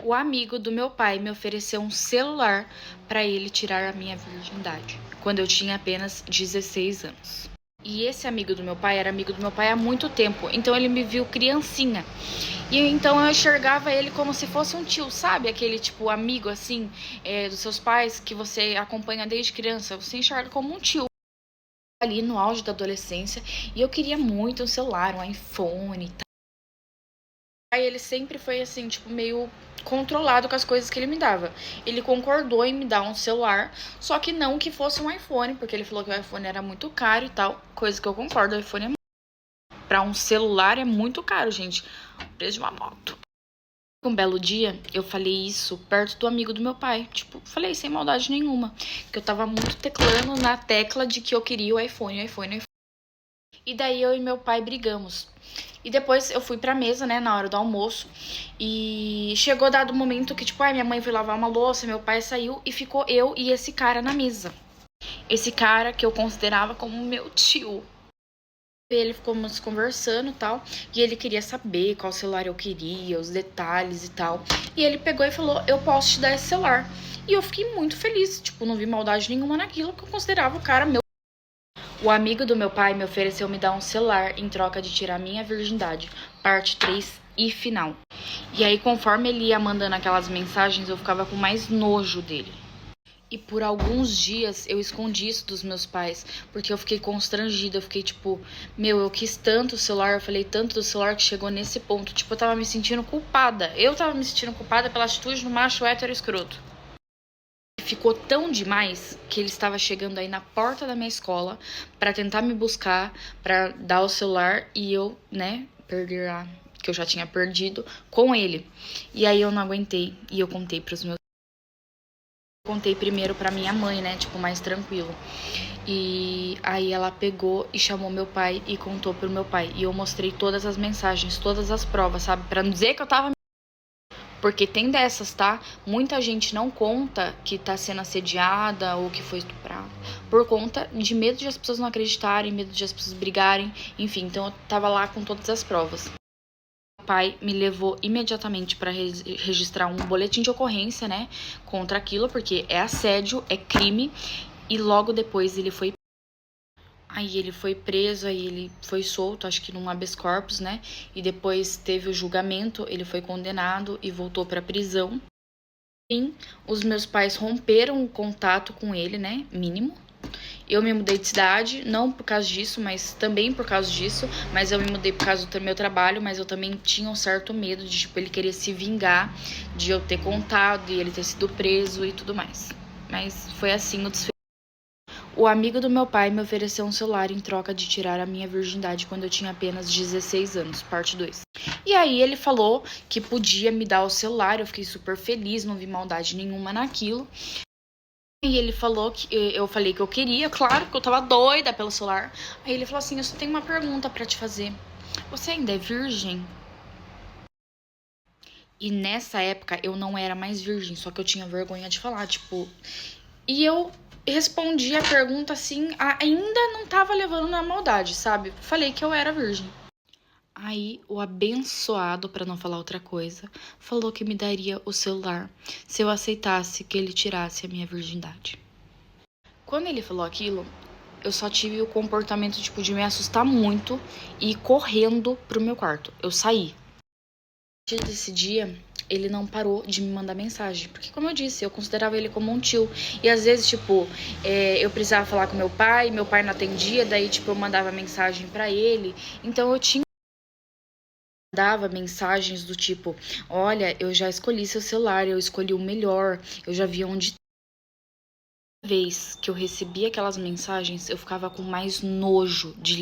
O amigo do meu pai me ofereceu um celular para ele tirar a minha virgindade, quando eu tinha apenas 16 anos. E esse amigo do meu pai era amigo do meu pai há muito tempo, então ele me viu criancinha. E então eu enxergava ele como se fosse um tio, sabe? Aquele tipo amigo assim, dos seus pais que você acompanha desde criança, você enxerga como um tio. Ali no auge da adolescência, e eu queria muito um celular, um iPhone e tal. Aí ele sempre foi assim, tipo, meio controlado com as coisas que ele me dava. Ele concordou em me dar um celular, só que não que fosse um iPhone, porque ele falou que o iPhone era muito caro e tal, coisa que eu concordo, o iPhone pra um celular é muito caro, gente. O preço de uma moto. Um belo dia, eu falei isso perto do amigo do meu pai. Tipo, falei sem maldade nenhuma. Que eu tava muito teclando na tecla de que eu queria o iPhone, o iPhone, o iPhone. E daí eu e meu pai brigamos. E depois eu fui pra mesa, né, na hora do almoço. E chegou dado o momento que, tipo, minha mãe foi lavar uma louça, meu pai saiu e ficou eu e esse cara na mesa. Esse cara que eu considerava como meu tio. Ele ficou conversando e tal, e ele queria saber qual celular eu queria, os detalhes e tal. E ele pegou e falou, eu posso te dar esse celular. E eu fiquei muito feliz, tipo, não vi maldade nenhuma naquilo, porque eu considerava o cara meu. O amigo do meu pai me ofereceu me dar um celular em troca de tirar minha virgindade, parte 3 e final. E aí, conforme ele ia mandando aquelas mensagens, eu ficava com mais nojo dele. E por alguns dias eu escondi isso dos meus pais, porque eu fiquei constrangida, eu fiquei tipo, meu, eu quis tanto o celular, eu falei tanto do celular que chegou nesse ponto. Tipo, eu tava me sentindo culpada. Eu tava me sentindo culpada pela atitude do macho hétero escroto. Ficou tão demais que ele estava chegando aí na porta da minha escola pra tentar me buscar, pra dar o celular e eu, né, perder a que eu já tinha perdido com ele. E aí eu não aguentei e eu contei pros meus. Contei primeiro pra minha mãe, né, tipo, mais tranquilo. E aí ela pegou e chamou meu pai e contou pro meu pai. E eu mostrei todas as mensagens, todas as provas, sabe? Pra não dizer que eu tava... Porque tem dessas, tá? Muita gente não conta que tá sendo assediada ou que foi estuprada por conta de medo de as pessoas não acreditarem, medo de as pessoas brigarem, enfim. Então eu tava lá com todas as provas. Meu pai me levou imediatamente para registrar um boletim de ocorrência, né, contra aquilo, porque é assédio, é crime, e logo depois ele foi preso, aí ele foi solto, acho que num habeas corpus, né? E depois teve o julgamento, ele foi condenado e voltou pra prisão. Sim, os meus pais romperam o contato com ele, né? Mínimo. Eu me mudei de cidade, não por causa disso, mas também por causa disso. Mas eu me mudei por causa do meu trabalho, mas eu também tinha um certo medo de, tipo, ele querer se vingar de eu ter contado e ele ter sido preso e tudo mais. Mas foi assim o desfecho. O amigo do meu pai me ofereceu um celular em troca de tirar a minha virgindade quando eu tinha apenas 16 anos, parte 2. E aí ele falou que podia me dar o celular, eu fiquei super feliz, não vi maldade nenhuma naquilo. E ele falou que eu falei que eu queria, claro, que eu tava doida pelo celular. Aí ele falou assim: eu só tenho uma pergunta pra te fazer. Você ainda é virgem? E nessa época eu não era mais virgem, só que eu tinha vergonha de falar, tipo. E eu respondi a pergunta assim, ainda não tava levando na maldade, sabe? Falei que eu era virgem. Aí o abençoado, pra não falar outra coisa, falou que me daria o celular se eu aceitasse que ele tirasse a minha virgindade. Quando ele falou aquilo, eu só tive o comportamento tipo de me assustar muito e ir correndo pro meu quarto. Eu saí. A partir desse dia, ele não parou de me mandar mensagem. Porque, como eu disse, eu considerava ele como um tio. E às vezes, tipo, eu precisava falar com meu pai não atendia, daí, tipo, eu mandava mensagem pra ele. Então eu tinha. Dava mensagens do tipo: olha, eu já escolhi seu celular, eu escolhi o melhor, eu já vi onde. Cada vez que eu recebia aquelas mensagens, eu ficava com mais nojo de